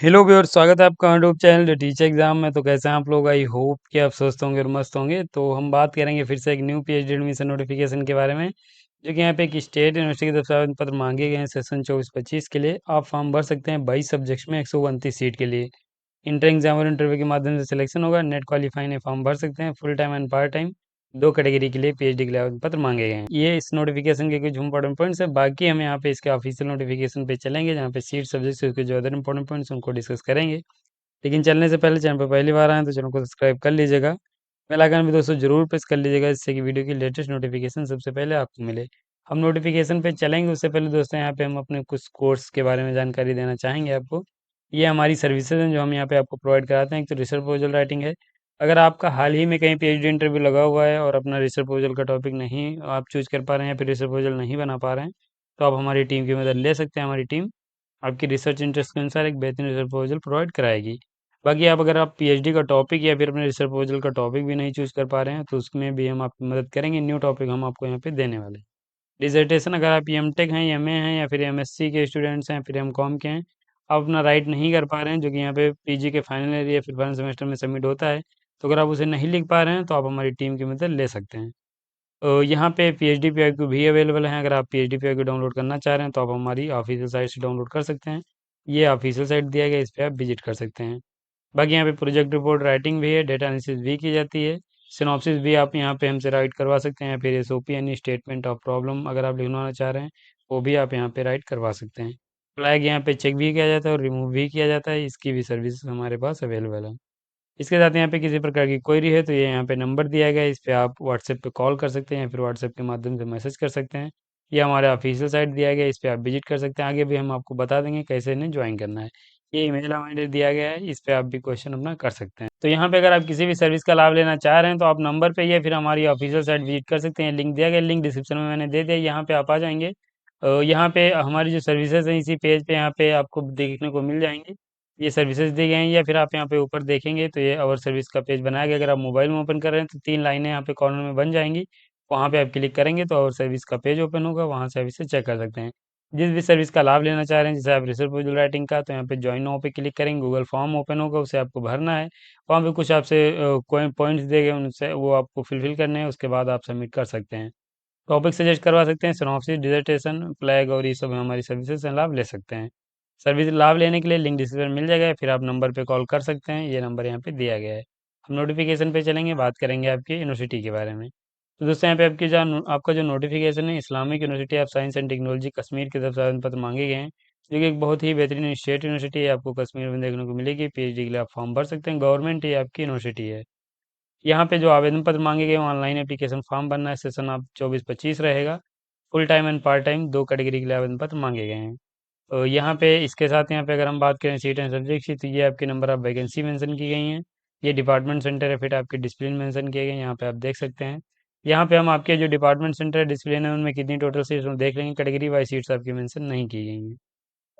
Hello viewers, स्वागत है आपका YouTube channel the teacher exam में। तो कैसे हैं आप लोग? आई होप कि आप स्वस्थ होंगे और मस्त होंगे। तो हम बात करेंगे फिर से एक न्यू पीएचडी एडमिशन नोटिफिकेशन के बारे में, जो कि यहाँ पे एक स्टेट यूनिवर्सिटी की तरफ से आवेदन पत्र मांगे गए हैं सेशन 24-25 के लिए। आप फॉर्म भर सकते हैं 22 सब्जेक्ट्स में 129 सीट के लिए। इंटर एग्जाम और इंटरव्यू के माध्यम से सिलेक्शन होगा। नेट क्वालिफाइंग है, फॉर्म भर सकते हैं। Full time and part time दो कैटेगरी के लिए पीएचडी के लिए आवेदन पत्र मांगे गए हैं। ये इस नोटिफिकेशन के कुछ इंपॉर्टेंट पॉइंट्स है। बाकी हम यहाँ पे इसके ऑफिशियल नोटिफिकेशन पे चलेंगे, जहाँ पे सीट सब्जेक्ट उसके जो अदर इंपॉर्टेंट पॉइंट्स उनको डिस्कस करेंगे। लेकिन चलने से पहले चैनल पर पहली बार आए तो चैनल को सब्सक्राइब कर लीजिएगा। बेल आइकन भी दोस्तों जरूर प्रेस कर लीजिएगा, जिससे कि वीडियो की लेटेस्ट नोटिफिकेशन सबसे पहले आपको मिले। हम नोटिफिकेशन पे चलेंगे उससे पहले दोस्तों यहाँ पे हम अपने कुछ कोर्स के बारे में जानकारी देना चाहेंगे आपको। ये हमारी सर्विसेज हैं जो हम यहाँ पे आपको प्रोवाइड कराते हैं। एक तो रिसर्च प्रपोजल राइटिंग है। अगर आपका हाल ही में कहीं पीएचडी इंटरव्यू लगा हुआ है और अपना रिसर्च प्रपोजल का टॉपिक नहीं आप चूज कर पा रहे हैं या फिर रिसर्च प्रपोजल नहीं बना पा रहे हैं, तो आप हमारी टीम की मदद ले सकते हैं। हमारी टीम आपकी रिसर्च इंटरेस्ट के अनुसार एक बेहतरीन रिसर्च प्रपोजल प्रोवाइड कराएगी। बाकी आप अगर आप पीएचडी का टॉपिक या फिर अपने रिसर्च प्रपोजल का टॉपिक भी नहीं चूज कर पा रहे हैं, तो उसमें भी हम आपकी मदद करेंगे। न्यू टॉपिक हम आपको यहाँ पे देने वाले हैं। डिसर्टेशन, अगर आप एमटेक हैं, एमए हैं या फिर एमएससी के स्टूडेंट्स हैं, फिर एमकॉम के हैं, आप अपना राइट नहीं कर पा रहे हैं, जो कि यहाँ पे पीजी के फाइनल ईयर या फिर फाइनल सेमेस्टर में सबमिट होता है, तो अगर आप उसे नहीं लिख पा रहे हैं तो आप हमारी टीम की मदद ले सकते हैं। यहाँ पे पीएचडी पीआईक्यू भी अवेलेबल है। अगर आप पीएचडी पीआईक्यू डाउनलोड करना चाह रहे हैं तो आप हमारी ऑफिशियल साइट से डाउनलोड कर सकते हैं। ये ऑफिशियल साइट दिया गया है, इस पर आप विजिट कर सकते हैं। बाकी यहाँ पे प्रोजेक्ट रिपोर्ट राइटिंग भी है, डेटा एनालिसिस भी की जाती है। सिनॉप्सिस भी आप यहाँ पे हमसे राइट करवा सकते हैं, या फिर एसओपी यानी स्टेटमेंट ऑफ प्रॉब्लम अगर आप लिखवाना चाह रहे हैं, वो भी आप यहाँ पे राइट करवा सकते हैं। फ्लैग यहाँ पे चेक भी किया जाता है और रिमूव भी किया जाता है। इसकी भी सर्विस हमारे पास अवेलेबल है। इसके साथ यहाँ पे किसी प्रकार की क्वेरी है तो ये यहाँ पे नंबर दिया गया है, इस पे आप व्हाट्सएप पे कॉल कर सकते हैं या फिर व्हाट्सएप के माध्यम से मैसेज कर सकते हैं। ये हमारे ऑफिशियल साइट दिया गया है, इस पे आप विजिट कर सकते हैं। आगे भी हम आपको बता देंगे कैसे इन्हें ज्वाइन करना है। ये ईमेल हमारे दिया गया है, इस पे आप भी क्वेश्चन अपना कर सकते हैं। तो यहाँ पे अगर आप किसी भी सर्विस का लाभ लेना चाह रहे हैं तो आप नंबर पे या फिर हमारी ऑफिशियल साइट विजिट कर सकते हैं। लिंक दिया गया, लिंक डिस्क्रिप्शन में मैंने दे दिया, यहाँ पे आप आ जाएंगे। यहाँ पे हमारी जो सर्विसेज हैं इसी पेज पे यहाँ पे आपको देखने को मिल जाएंगी। ये सर्विसेज दी गई हैं, या फिर आप यहाँ पे ऊपर देखेंगे तो ये आवर सर्विस का पेज बनाया गया। अगर आप मोबाइल में ओपन कर रहे हैं तो 3 लाइनें यहाँ पे कॉर्नर में बन जाएंगी। वहाँ पे आप क्लिक करेंगे तो आवर सर्विस का पेज ओपन होगा, वहाँ से आप इसे चेक कर सकते हैं। जिस भी सर्विस का लाभ लेना चाह रहे हैं, जैसे आप रिसर्च प्रपोजल राइटिंग का, तो यहाँ पे ज्वाइन नाउ पे क्लिक करेंगे। गूगल फॉर्म ओपन होगा, उसे आपको भरना है। वहाँ पे कुछ आपसे कोई पॉइंट्स दिए गए, उनसे वो आपको फिलफिल करने हैं। उसके बाद आप सबमिट कर सकते हैं। टॉपिक सजेस्ट करवा सकते हैं, सिनॉप्सिस, डिसर्टेशन, फ्लैग और ये सब हमारी सर्विसेज से लाभ ले सकते हैं। सर्विस लाभ लेने के लिए लिंक डिस्क्रिप्शन मिल जाएगा, फिर आप नंबर पे कॉल कर सकते हैं। ये नंबर यहाँ पे दिया गया है। हम नोटिफिकेशन पे चलेंगे, बात करेंगे आपकी यूनिवर्सिटी के बारे में। तो दोस्तों यहाँ पे आपका जो नोटिफिकेशन है, Islamic university of science and technology Kashmir की तरफ से आवेदन पत्र मांगे गए हैं, जो कि एक बहुत ही बेहतरीन स्टेट यूनिवर्सिटी है, आपको कश्मीर में देखने को मिलेगी। पीएचडी के लिए आप फॉर्म भर सकते हैं, गवर्नमेंट ही आपकी यूनिवर्सिटी है। यहाँ पे जो आवेदन पत्र मांगे गए हैं, ऑनलाइन एप्लीकेशन फॉर्म भरना है। सेशन आप 24-25 रहेगा। Full time and part time दो कैटेगरी के लिए आवेदन पत्र मांगे गए हैं। यहाँ पे इसके साथ यहाँ पे अगर हम बात करें सीट एंड सब्जेक्ट की, तो ये आपके नंबर ऑफ वैकेंसी मेंशन की गई हैं। ये डिपार्टमेंट सेंटर है, फिर आपके डिसिप्लिन मेंशन किए गए हैं, यहाँ पे आप देख सकते हैं। यहाँ पे हम आपके जो डिपार्टमेंट सेंटर है, डिसिप्लिन है, उनमें कितनी टोटल सीट्स देख लेंगे। कैटेगरी वाइज सीट्स आपकी मेंशन नहीं की गई हैं।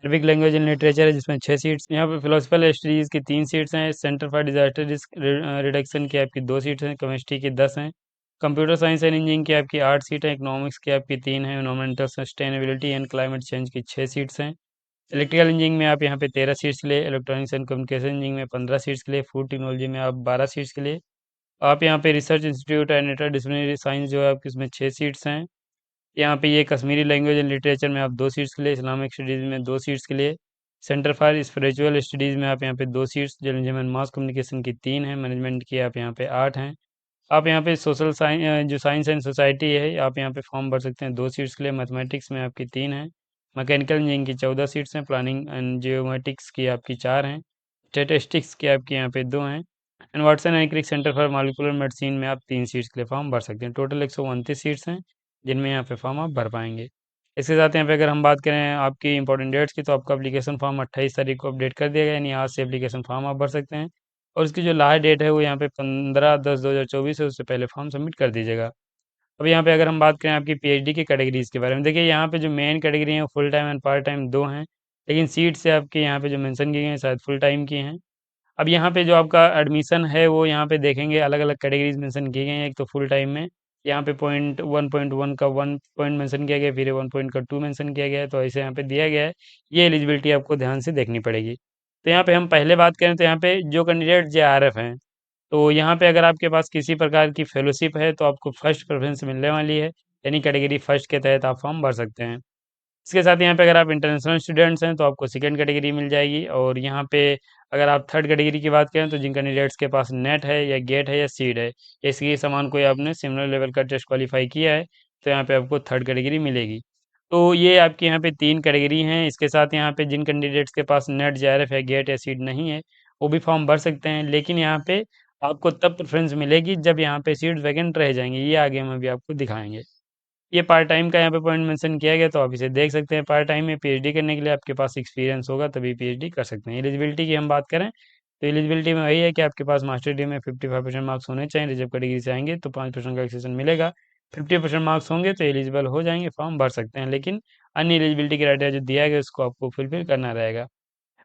अरबिक लैंग्वेज एंड लिटरेचर है, जिसमें 6 सीट्स। यहाँ पे फिलोसफिकल स्टडीज़ की 3 सीट्स हैं। Centre for disaster risk reduction की आपकी 2 सीट्स हैं। केमिस्ट्री की 10 हैं। कंप्यूटर साइंस एंड इंजीनियरिंग की आपकी 8 सीट हैं। इकोनॉमिक्स की आपकी 3 हैं। Environmental sustainability and climate change की 6 सीट्स हैं। इलेक्ट्रिकल इंजीनियरिंग में आप यहाँ पे 13 सीट्स के लिए, इलेक्ट्रॉनिक्स एंड कम्युनिकेशन इंजीनियरिंग में 15 सीट्स के लिए, फूड टेक्नोलॉजी में आप 12 सीट्स के लिए। आप यहाँ पे research institute and interdisciplinary science जो है आपकी, इसमें 6 सीट्स हैं। यहाँ पे ये कश्मीरी लैंग्वेज एंड लिटरेचर में आप 2 सीट्स के लिए, इस्लामिक स्टडीज़ में 2 सीट्स के लिए, सेंटर फॉर स्पिरिचुअल स्टडीज़ में आप यहाँ पे 2 seats, journalism and mass communication की 3 हैं, मैनेजमेंट की आप यहाँ पे 8 हैं। आप यहाँ पे सोशल साइंस जो साइंस एंड सोसाइटी है, आप यहाँ पे फॉर्म भर सकते हैं 2 सीट्स के लिए। मैथमेटिक्स में आपकी 3 हैं। मैकेनिकल इंजीनियरिंग की 14 सीट्स हैं। प्लानिंग एंड जियोमेटिक्स की आपकी 4 हैं। स्टेटिस्टिक्स की आपकी यहाँ पे 2 हैं। And Watson and Crick centre for molecular medicine में आप 3 सीट्स के लिए फॉर्म भर सकते हैं। टोटल 129 सीट्स हैं, जिनमें यहाँ पे फॉर्म आप भर पाएंगे। इसके साथ यहाँ पे अगर हम बात करें आपकी इंपॉर्टेंट डेट्स की, तो आपका एप्लीकेशन फॉर्म 28 तारीख को अपडेट कर दिया गया, यानी आज से एप्लीकेशन फॉर्म आप भर सकते हैं। और इसकी जो लास्ट डेट है वो यहाँ पे 15/10/2024 है, उससे पहले फॉर्म सबमिट कर दीजिएगा। अब यहाँ पे अगर हम बात करें आपकी पीएचडी की कैटेगरीज के बारे में, देखिए यहाँ पे जो मेन कैटेगरी है full time and part time दो हैं, लेकिन सीट से आपके यहाँ पे जो मेंशन की गई हैं शायद फुल टाइम की हैं। अब यहाँ पे जो आपका एडमिशन है वो यहाँ पे देखेंगे अलग अलग कैटेगरीज मेंशन की गई हैं। एक तो फुल टाइम में यहाँ पे 1.1 का 1 पॉइंट मेंशन किया गया, फिर 1 पॉइंट का 2 मेंशन किया गया है, तो ऐसे यहाँ पे दिया गया है। ये एलिजिबिलिटी आपको ध्यान से देखनी पड़ेगी। तो यहाँ पे हम पहले बात करें तो यहाँ पे जो कैंडिडेट जेआरएफ हैं, तो यहाँ पे अगर आपके पास किसी प्रकार की फेलोशिप है तो आपको फर्स्ट प्रेफरेंस मिलने वाली है, यानी कैटेगरी फर्स्ट के तहत आप फॉर्म भर सकते हैं। इसके साथ यहाँ पे अगर आप इंटरनेशनल स्टूडेंट्स हैं तो आपको सेकंड कैटेगरी मिल जाएगी, और यहाँ पे अगर आप थर्ड कैटेगरी की बात करें तो जिन कैंडिडेट्स के पास नेट है या गेट है या सीड है, इसके समान कोई आपने सिमिलर लेवल का टेस्ट क्वालिफाई किया है, तो यहाँ पे आपको थर्ड कैटेगरी मिलेगी। तो ये आपके यहाँ पे तीन कैटेगरी हैं। इसके साथ यहाँ पे जिन कैंडिडेट्स के पास नेट जेआरएफ है, गेट या सीड नहीं है, वो भी फॉर्म भर सकते हैं, लेकिन यहाँ पे आपको तब प्रेफरेंस मिलेगी जब यहाँ पे सीट वैकेंट रह जाएंगे, ये आगे हम अभी आपको दिखाएंगे। ये पार्ट टाइम का यहाँ पे पॉइंट मेंशन किया गया, तो आप इसे देख सकते हैं। पार्ट टाइम में पीएचडी करने के लिए आपके पास एक्सपीरियंस होगा तभी पीएचडी कर सकते हैं। एलिजिबिलिटी की हम बात करें तो एलिजिबिलिटी में वही है कि आपके पास मास्टर डिग्री में 55% मार्क्स होने चाहिए। रिजर्व कैटेगरी से आएंगे तो 5% का एक्सेशन मिलेगा। 50% मार्क्स होंगे तो एलिजिबल हो जाएंगे, फॉर्म भर सकते हैं, लेकिन अन्य एलिजिबिलिटी क्राइटेरिया जो दिया गया उसको आपको फुलफिल करना रहेगा।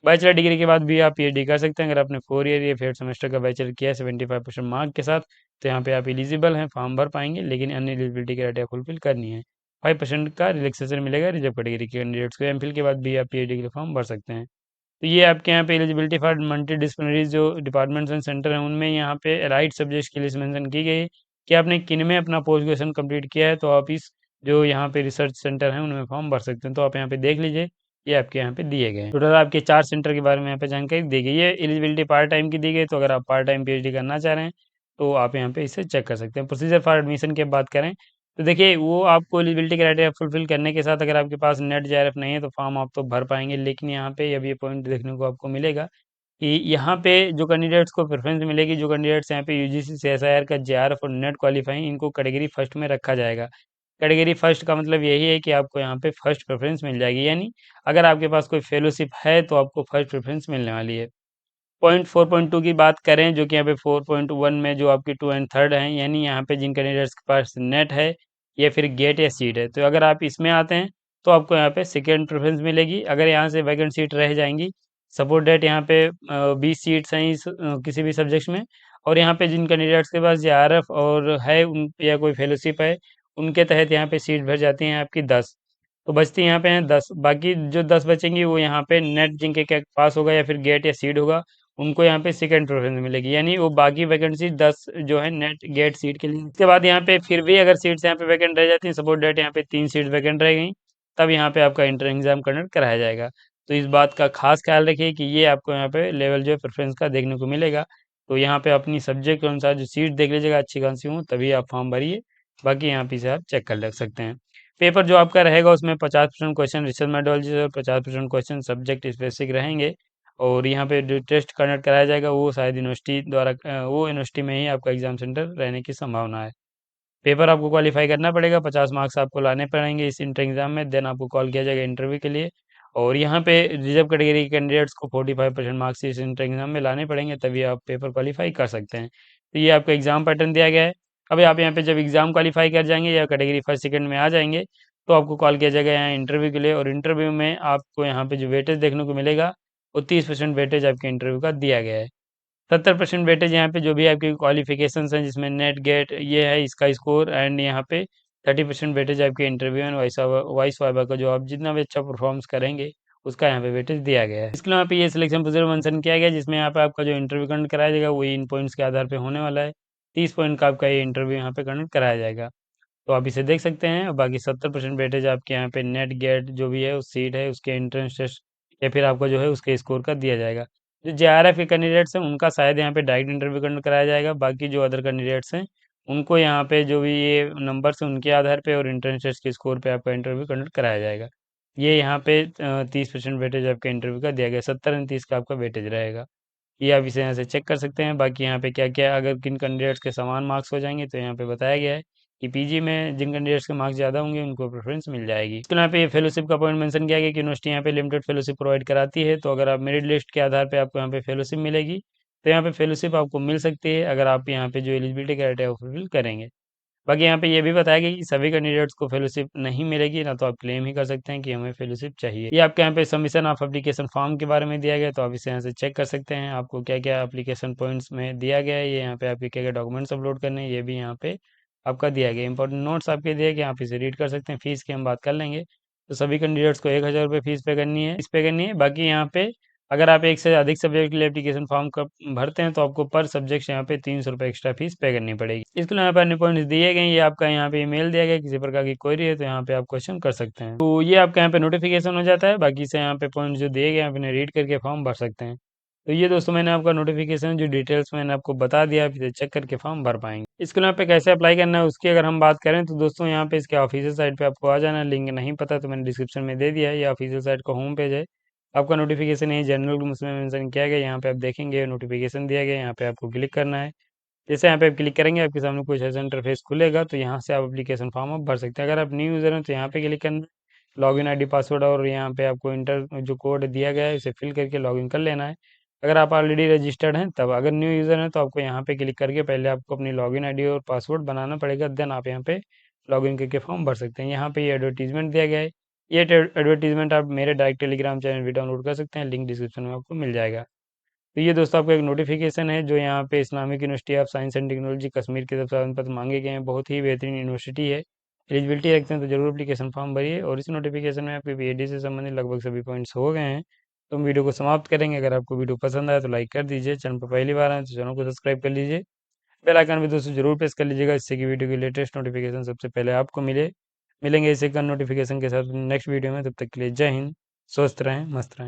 बैचलर डिग्री के बाद भी आप पीएचडी कर सकते हैं। अगर आपने 4 ईयर या 5th सेमेस्टर का बैचलर किया है 75% मार्क के साथ, तो यहाँ पे आप एलिजिबल हैं, फॉर्म भर पाएंगे, लेकिन अन्य एलिजिबिलिटी क्राइटेरिया फुलफिल करनी है। 5% का रिलैक्सेशन मिलेगा रिजर्व कैटेगरी के कैंडिडेट्स को। एमफिल के बाद भी आप पीएचडी के लिए फॉर्म भर सकते हैं। तो ये आपके यहाँ पे एलिजिबिलिटी फॉर मल्टी डिसिप्लिनरी जो डिपार्टमेंट्स एंड सेंटर हैं, उनमें यहाँ पे राइट सब्जेक्ट की लिस्ट मेंशन की गई है कि आपने किन में अपना पोस्ट ग्रेजुएशन कंप्लीट किया है, तो आप इस जो यहाँ पे रिसर्च सेंटर हैं उनमें फॉर्म भर सकते हैं। तो आप यहाँ पे देख लीजिए, ये आपके यहाँ पे दिए गए हैं। टोटल आपके 4 सेंटर के बारे में यहाँ पे जानकारी दी गई है। एलिजिबिलिटी पार्ट टाइम की दी गई, तो अगर आप पार्ट टाइम पीएचडी करना चाह रहे हैं तो आप यहाँ पे इसे चेक कर सकते हैं। प्रोसीजर फॉर एडमिशन की बात करें तो देखिए, वो आपको एलिजिबिलिटी क्राइटेरिया फुलफिल करने के साथ अगर आपके पास नेट जेआरएफ नहीं है तो फॉर्म आप तो भर पाएंगे, लेकिन यहाँ पे अभी ये पॉइंट देखने को आपको मिलेगा कि यहाँ पे जो कैंडिडेट्स को प्रेफरेंस मिलेगी, जो कैंडिडेट्स यहाँ पे यूजीसी सीएसआईआर का जेआरएफ और नेट क्वालिफाई, इनको कैटेगरी फर्स्ट में रखा जाएगा। कैटेगरी फर्स्ट का मतलब यही है कि आपको यहाँ पे फर्स्ट प्रेफरेंस मिल जाएगी, यानी अगर आपके पास कोई फेलोशिप है तो आपको फर्स्ट प्रेफरेंस मिलने वाली है। पॉइंट 4.2 की बात करें, जो कि यहाँ पे 4.1 में जो आपकी टू एंड थर्ड हैं, यानी यहाँ पे जिन कैंडिडेट्स के पास नेट है या फिर गेट या सीट है, तो अगर आप इसमें आते हैं तो आपको यहाँ पे सेकेंड प्रेफरेंस मिलेगी। अगर यहाँ से वैकेंट सीट रह जाएंगी, सपोज डेट यहाँ पे 20 सीट्स हैं किसी भी सब्जेक्ट में, और यहाँ पे जिन कैंडिडेट्स के पास जेआरएफ और है उन या कोई फेलोशिप है, उनके तहत यहाँ पे सीट भर जाती हैं आपकी 10, तो बचती यहाँ पे हैं 10। बाकी जो 10 बचेंगी वो यहाँ पे नेट जिनके क्या पास होगा या फिर गेट या सीट होगा, उनको यहाँ पे सेकंड प्रेफरेंस मिलेगी, यानी वो बाकी वैकेंसी 10 जो है नेट गेट सीट के लिए। इसके बाद यहाँ पे फिर भी अगर सीट्स यहाँ पे वैकेंट रह जाती हैं, सपोज डेट यहाँ पे 3 सीट वैकेंट रह गई, तब यहाँ पे आपका इंटर एग्जाम कंडक्ट कराया जाएगा। तो इस बात का खास ख्याल रखिए कि ये आपको यहाँ पे लेवल जो है प्रेफरेंस का देखने को मिलेगा। तो यहाँ पे अपनी सब्जेक्ट के अनुसार जो सीट देख लीजिएगा अच्छी खासी हो, तभी आप फॉर्म भरिए। बाकी यहाँ पे से आप चेक कर लग सकते हैं। पेपर जो आपका रहेगा उसमें 50% क्वेश्चन रिसर्च मेथोडोलॉजी और 50% क्वेश्चन सब्जेक्ट स्पेसिफिक रहेंगे। और यहाँ पे जो टेस्ट कंडक्ट कराया जाएगा वो शायद यूनिवर्सिटी द्वारा वो यूनिवर्सिटी में ही आपका एग्जाम सेंटर रहने की संभावना है। पेपर आपको क्वालिफाई करना पड़ेगा, 50 मार्क्स आपको लाने पड़ेंगे इस इंटर एग्जाम में, देन आपको कॉल किया जाएगा इंटरव्यू के लिए। और यहाँ पे रिजर्व कैटेगरी के कैंडिडेट्स को 45% मार्क्स इस इंटर एग्जाम में लाने पड़ेंगे, तभी आप पेपर क्वालिफाई कर सकते हैं। तो ये आपका एग्जाम पैटर्न दिया गया है। अब आप यहाँ पे जब एग्जाम क्वालिफाई कर जाएंगे या कैटेगरी फर्स्ट सेकंड में आ जाएंगे, तो आपको कॉल किया जाएगा यहाँ इंटरव्यू के लिए, और इंटरव्यू में आपको यहाँ पे जो वेटेज देखने को मिलेगा वो 30% वेटेज आपके इंटरव्यू का दिया गया है। 70% वेटेज यहाँ पे जो भी आपकी क्वालिफिकेशंस हैं, जिसमें नेट गेट ये है इसका स्कोर, एंड यहाँ पे 30% वेटेज आपके इंटरव्यू एंड वॉइस वाइवा का जो आप जितना भी अच्छा परफॉर्मेंस करेंगे उसका यहाँ पे वेटेज दिया गया है। इसके अलावा यहाँ पे ये सिलेक्शन प्रोसीजर मेंशन किया गया है, जिसमें यहाँ पे आपका जो इंटरव्यू कंडक्ट कराया जाएगा वही इन पॉइंट्स के आधार पे होने वाला है। 30 पॉइंट का आपका ये इंटरव्यू यहाँ पे कंडक्ट कराया जाएगा, तो आप इसे देख सकते हैं। और बाकी 70% वेटेज आपके यहाँ पे नेट गेट जो भी है उस सीट है उसके एंट्रेंस टेस्ट या फिर आपका जो है उसके स्कोर का दिया जाएगा। जो जेआरएफ के कैंडिडेट्स हैं उनका शायद यहाँ पे डायरेक्ट इंटरव्यू कंडक्ट कराया जाएगा। बाकी जो अदर कैंडिडेट्स हैं उनको यहाँ पे जो भी ये नंबर्स हैं उनके आधार पे और एंट्रेंस टेस्ट के स्कोर पे आपका इंटरव्यू कंडक्ट कराया जाएगा। ये यहाँ पे 30% वेटेज आपके इंटरव्यू का दिया गया, 70 एंड 30 का आपका वेटेज रहेगा। ये आप इसे यहाँ से चेक कर सकते हैं। बाकी यहाँ पे क्या क्या अगर किन कैंडिडेट्स के समान मार्क्स हो जाएंगे, तो यहाँ पे बताया गया है कि पीजी में जिन कैंडिडेट्स के मार्क्स ज़्यादा होंगे उनको प्रेफरेंस मिल जाएगी। इसके यहाँ पे फेलोशिप का पॉइंट मेंशन किया गया कि यूनिवर्सिटी यहाँ पे लिमिटेड फेलोशिप प्रोवाइड कराती है, तो अगर आप मेरिट लिस्ट के आधार पे आपको यहाँ पे फेलोशिप मिलेगी, तो यहाँ पे फेलोशिप आपको मिल सकती है अगर आप यहाँ पे जो एलिजिबिलिटी क्राइटेरिया वो फुलफिल करेंगे। बाकी यहाँ पे ये भी बताया गया कि सभी कैंडिडेट्स को फेलोशिप नहीं मिलेगी, ना तो आप क्लेम ही कर सकते हैं कि हमें फेलोशिप चाहिए। ये आपके यहाँ पे सबमिशन ऑफ एप्लीकेशन फॉर्म के बारे में दिया गया है, तो आप इसे यहाँ से चेक कर सकते हैं आपको क्या क्या एप्लीकेशन पॉइंट्स में दिया गया है। ये यहाँ पे आपके क्या क्या डॉक्यूमेंट्स अपलोड करने हैं ये भी यहाँ पे आपका दिया गया। इंपॉर्टेंट नोट्स आपके दिए गए, आप इसे रीड कर सकते हैं। फीस की हम बात कर लेंगे तो सभी कैंडिडेट्स को 1,000 रुपये फीस पे करनी है, बाकी यहाँ पे अगर आप एक से अधिक सब्जेक्ट के लिए एप्लीकेशन फॉर्म का भरते हैं तो आपको पर सब्जेक्ट यहाँ पे 300 रुपये एक्स्ट्रा फीस पे करनी पड़ेगी। इसके लिए यहाँ पे अन्य पॉइंट्स दिए गए हैं, ये आपका यहाँ पे ईमेल दिया गया है, किसी प्रकार की क्वेरी है तो यहाँ पे आप क्वेश्चन कर सकते हैं। तो ये आपका यहाँ पे नोटिफिकेशन हो जाता है, बाकी से यहाँ पे पॉइंट जो दिए गए हैं आप इन्हें रीड करके फॉर्म भर सकते हैं। तो ये दोस्तों मैंने आपका नोटिफिकेशन जो डिटेल्स मैंने आपको बता दिया, आप इसे चेक करके फॉर्म भर पाएंगे। इसके लिए यहाँ पे कैसे अप्लाई करना है उसकी अगर हम बात करें तो दोस्तों यहाँ पे इसके ऑफिशियल साइट पे आपको आ जाना है, लिंक नहीं पता तो मैंने डिस्क्रिप्शन में दे दिया है, ये ऑफिशियल साइट का होम पेज है। आपका नोटिफिकेशन यही जनरल रूम्स में मेंशन किया गया है, यहाँ पे आप देखेंगे नोटिफिकेशन दिया गया है, यहाँ पे आपको क्लिक करना है। जैसे यहाँ पे आप क्लिक करेंगे आपके सामने कुछ ऐसा इंटरफेस खुलेगा, तो यहाँ से आप एप्लीकेशन फॉर्म आप भर सकते हैं। अगर आप न्यू यूज़र हैं तो यहाँ पे क्लिक करना है, लॉगिन आईडी पासवर्ड और यहाँ पे आपको इंटर जो कोड दिया गया है उसे फिल करके लॉगिन कर लेना है। अगर आप ऑलरेडी रजिस्टर्ड हैं तब, अगर न्यू यूज़र हैं तो आपको यहाँ पे क्लिक करके पहले आपको अपनी लॉगिन आईडी और पासवर्ड बनाना पड़ेगा, देन आप यहाँ पे लॉगिन करके फॉर्म भर सकते हैं। यहाँ पे ये एडवर्टीजमेंट दिया गया है, ये एडवर्टीजमेंट आप मेरे डायरेक्ट टेलीग्राम चैनल भी डाउनलोड कर सकते हैं, लिंक डिस्क्रिप्शन में आपको मिल जाएगा। तो ये दोस्तों आपका एक नोटिफिकेशन है जो यहाँ पे Islamic university of science and technology Kashmir की तरफ से आवेदन पत्र मांगे गए हैं, बहुत ही बेहतरीन यूनिवर्सिटी है। एलिजिबिलिटी रखते हैं तो जरूर एप्लीकेशन फॉर्म भरिए, और इस नोटिफिकेशन में आपके पीएचडी से संबंधित लगभग सभी पॉइंट्स हो गए हैं। तो हम वीडियो को समाप्त करेंगे। अगर आपको वीडियो पसंद आए तो लाइक कर दीजिए, चैनल पर पहली बार आए तो चैनल को सब्सक्राइब कर लीजिए, बेल आइकन भी दोस्तों जरूर प्रेस कर लीजिएगा, इससे कि वीडियो की लेटेस्ट नोटिफिकेशन सबसे पहले आपको मिलेंगे इसी का नोटिफिकेशन के साथ नेक्स्ट वीडियो में। तब तक के लिए जय हिंद, स्वस्थ रहें, मस्त रहें।